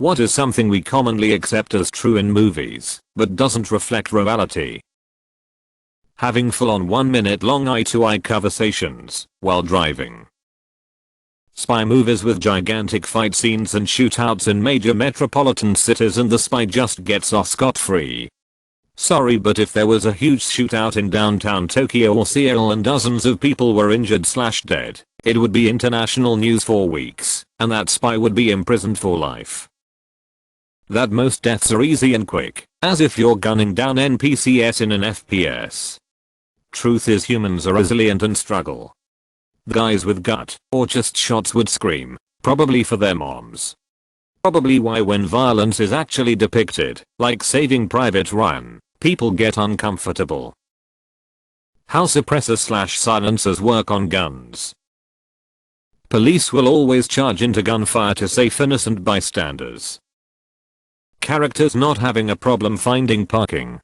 What is something we commonly accept as true in movies, but doesn't reflect reality? Having full-on 1-minute long eye-to-eye conversations while driving. Spy movies with gigantic fight scenes and shootouts in major metropolitan cities and the spy just gets off scot-free. Sorry, but if there was a huge shootout in downtown Tokyo or Seattle and dozens of people were injured/dead, it would be international news for weeks, and that spy would be imprisoned for life. That most deaths are easy and quick, as if you're gunning down NPCs in an FPS. Truth is, humans are resilient and struggle. The guys with gut or just shots would scream, probably for their moms. Probably why when violence is actually depicted, like Saving Private Ryan, people get uncomfortable. How suppressors/silencers work on guns. Police will always charge into gunfire to save innocent bystanders. Characters not having a problem finding parking.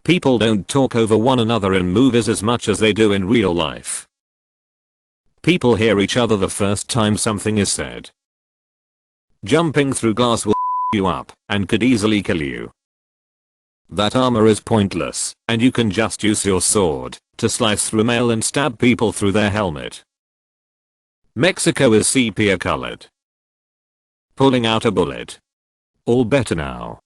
People don't talk over one another in movies as much as they do in real life. People hear each other the first time something is said. Jumping through glass will you up and could easily kill you. That armor is pointless, and you can just use your sword to slice through mail and stab people through their helmet. Mexico is sepia colored. Pulling out a bullet. All better now.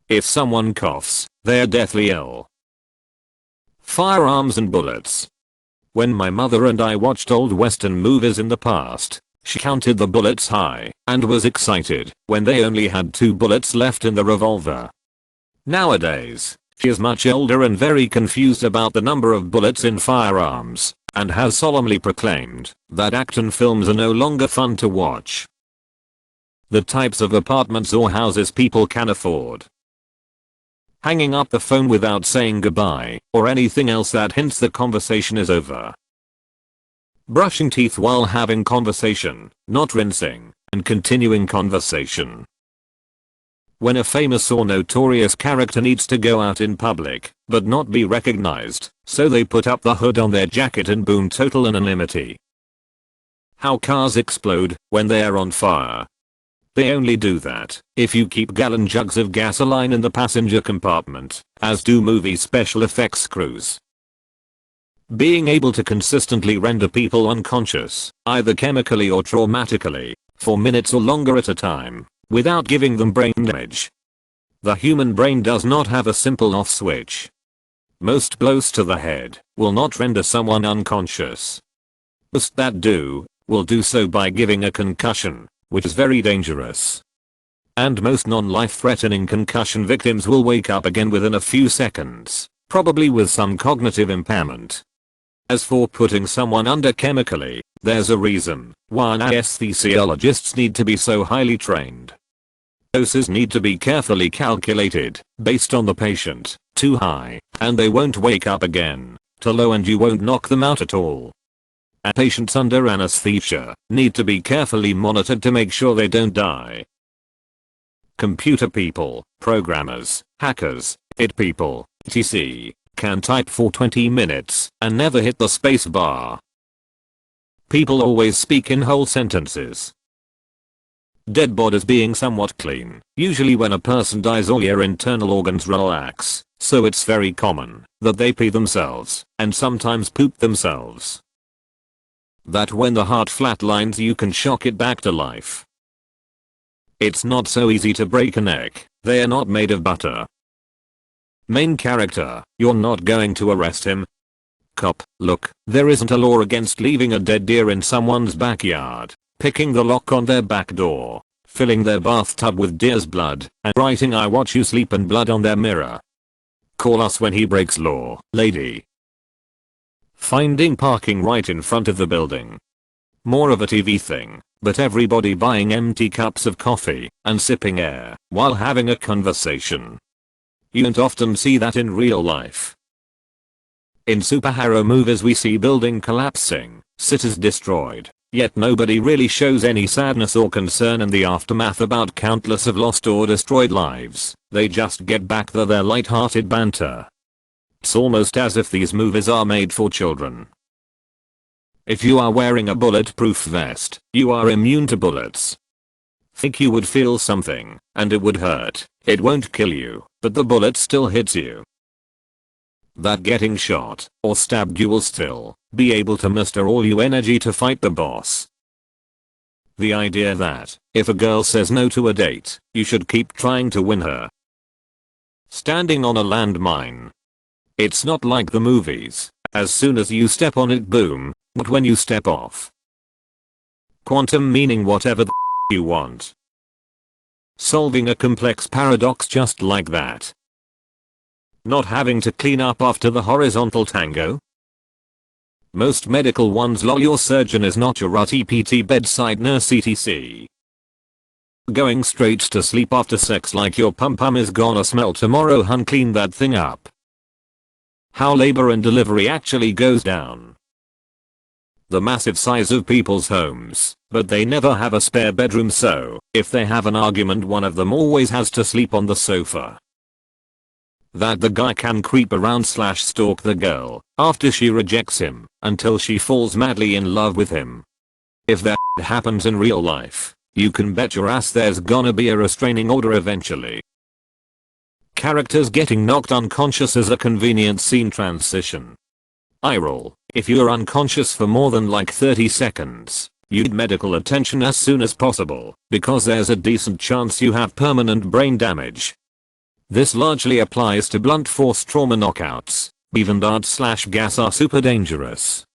If someone coughs, they're deathly ill. Firearms and bullets. When my mother and I watched old western movies in the past, she counted the bullets high and was excited when they only had 2 bullets left in the revolver. Nowadays, she is much older and very confused about the number of bullets in firearms, and has solemnly proclaimed that action films are no longer fun to watch. The types of apartments or houses people can afford. Hanging up the phone without saying goodbye, or anything else that hints the conversation is over. Brushing teeth while having conversation, not rinsing, and continuing conversation. When a famous or notorious character needs to go out in public, but not be recognized, so they put up the hood on their jacket and boom, total anonymity. How cars explode when they are on fire. They only do that if you keep gallon jugs of gasoline in the passenger compartment, as do movie special effects crews. Being able to consistently render people unconscious, either chemically or traumatically, for minutes or longer at a time, without giving them brain damage. The human brain does not have a simple off switch. Most blows to the head will not render someone unconscious. Most that do, will do so by giving a concussion, which is very dangerous. And most non-life-threatening concussion victims will wake up again within a few seconds, probably with some cognitive impairment. As for putting someone under chemically, there's a reason why anesthesiologists need to be so highly trained. Doses need to be carefully calculated, based on the patient. Too high, and they won't wake up again. Too low and you won't knock them out at all. And patients under anesthesia need to be carefully monitored to make sure they don't die. Computer people, programmers, hackers, IT people, etc. can type for 20 minutes and never hit the space bar. People always speak in whole sentences. Dead bodies being somewhat clean, usually when a person dies or your internal organs relax, so it's very common that they pee themselves and sometimes poop themselves. That when the heart flatlines you can shock it back to life. It's not so easy to break a neck, they are not made of butter. Main character, you're not going to arrest him. Cop, look, there isn't a law against leaving a dead deer in someone's backyard, picking the lock on their back door, filling their bathtub with deer's blood, and writing "I watch you sleep" and blood on their mirror. Call us when he breaks law, lady. Finding parking right in front of the building. More of a TV thing, but everybody buying empty cups of coffee and sipping air while having a conversation. You don't often see that in real life. In superhero movies we see building collapsing, cities destroyed, yet nobody really shows any sadness or concern in the aftermath about countless of lost or destroyed lives. They just get back to their light-hearted banter. It's almost as if these movies are made for children. If you are wearing a bulletproof vest, you are immune to bullets. Think you would feel something, and it would hurt. It won't kill you, but the bullet still hits you. That getting shot or stabbed you will still be able to muster all your energy to fight the boss. The idea that if a girl says no to a date, you should keep trying to win her. Standing on a landmine. It's not like the movies. As soon as you step on it, boom, but when you step off. Quantum meaning whatever the you want. Solving a complex paradox just like that. Not having to clean up after the horizontal tango. Most medical ones lol, your surgeon is not your RT-PT bedside nurse etc. Going straight to sleep after sex like your pum-pum is gonna smell tomorrow, hun, clean that thing up. How labor and delivery actually goes down. The massive size of people's homes, but they never have a spare bedroom, so if they have an argument one of them always has to sleep on the sofa. That the guy can creep around / stalk the girl after she rejects him until she falls madly in love with him. If that happens in real life, you can bet your ass there's gonna be a restraining order eventually. Characters getting knocked unconscious as a convenient scene transition. Eye roll. If you're unconscious for more than like 30 seconds, you need medical attention as soon as possible because there's a decent chance you have permanent brain damage. This largely applies to blunt force trauma knockouts. Even darts / gas are super dangerous.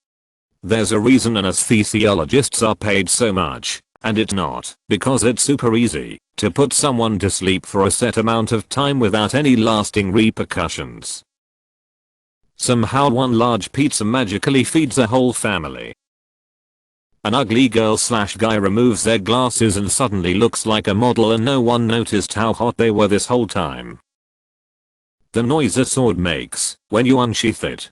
There's a reason anesthesiologists are paid so much, and it's not because it's super easy to put someone to sleep for a set amount of time without any lasting repercussions. Somehow one large pizza magically feeds a whole family. An ugly girl / guy removes their glasses and suddenly looks like a model and no one noticed how hot they were this whole time. The noise a sword makes when you unsheath it.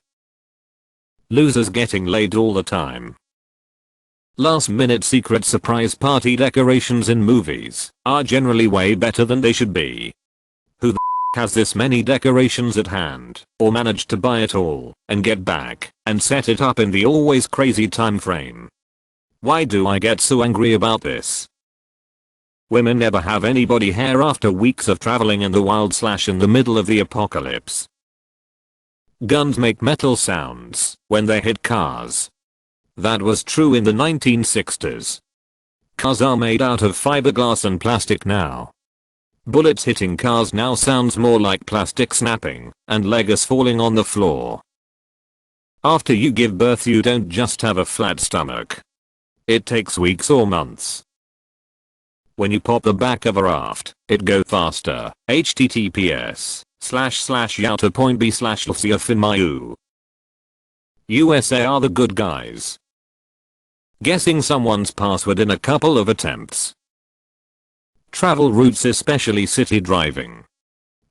Losers getting laid all the time. Last minute secret surprise party decorations in movies are generally way better than they should be. Who the has this many decorations at hand or managed to buy it all and get back and set it up in the always crazy time frame? Why do I get so angry about this? Women never have any body hair after weeks of traveling in the wild / in the middle of the apocalypse. Guns make metal sounds when they hit cars. That was true in the 1960s. Cars are made out of fiberglass and plastic now. Bullets hitting cars now sounds more like plastic snapping and Legos falling on the floor. After you give birth you don't just have a flat stomach. It takes weeks or months. When you pop the back of a raft, it go faster. https:// to point B / Mayu. USA are the good guys. Guessing someone's password in a couple of attempts. Travel routes, especially city driving.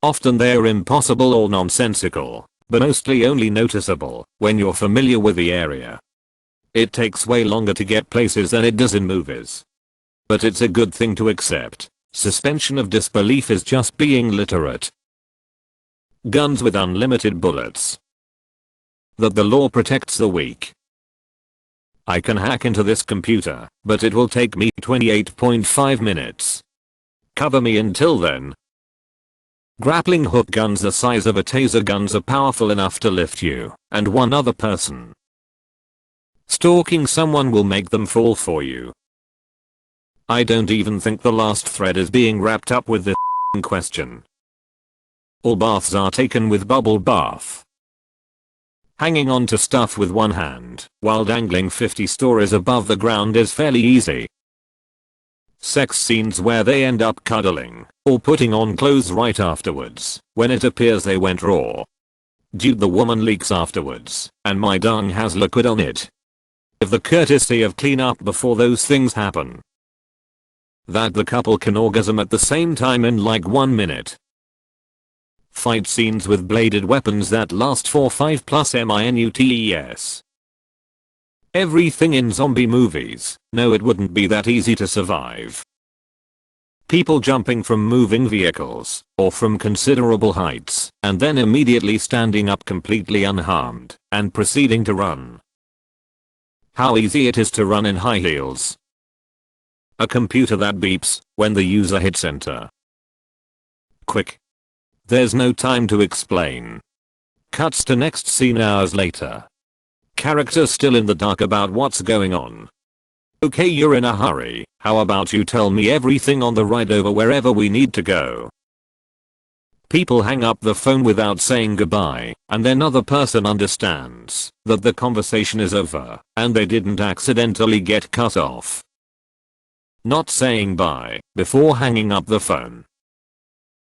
Often they're impossible or nonsensical, but mostly only noticeable when you're familiar with the area. It takes way longer to get places than it does in movies. But it's a good thing to accept. Suspension of disbelief is just being literate. Guns with unlimited bullets. That the law protects the weak. I can hack into this computer, but it will take me 28.5 minutes. Cover me until then. Grappling hook guns the size of a taser guns are powerful enough to lift you and one other person. Stalking someone will make them fall for you. I don't even think the last thread is being wrapped up with this question. All baths are taken with bubble bath. Hanging on to stuff with one hand while dangling 50 stories above the ground is fairly easy. Sex scenes where they end up cuddling or putting on clothes right afterwards when it appears they went raw. Dude, the woman leaks afterwards and my dung has liquid on it. Have the courtesy of clean up before those things happen. That the couple can orgasm at the same time in like 1 minute. Fight scenes with bladed weapons that last for 5+ minutes. Everything in zombie movies. No, it wouldn't be that easy to survive. People jumping from moving vehicles or from considerable heights and then immediately standing up completely unharmed and proceeding to run. How easy it is to run in high heels. A computer that beeps when the user hits enter. Quick. There's no time to explain. Cuts to next scene hours later. Character still in the dark about what's going on. Okay, you're in a hurry. How about you tell me everything on the ride over wherever we need to go? People hang up the phone without saying goodbye, and then other person understands that the conversation is over and they didn't accidentally get cut off. Not saying bye before hanging up the phone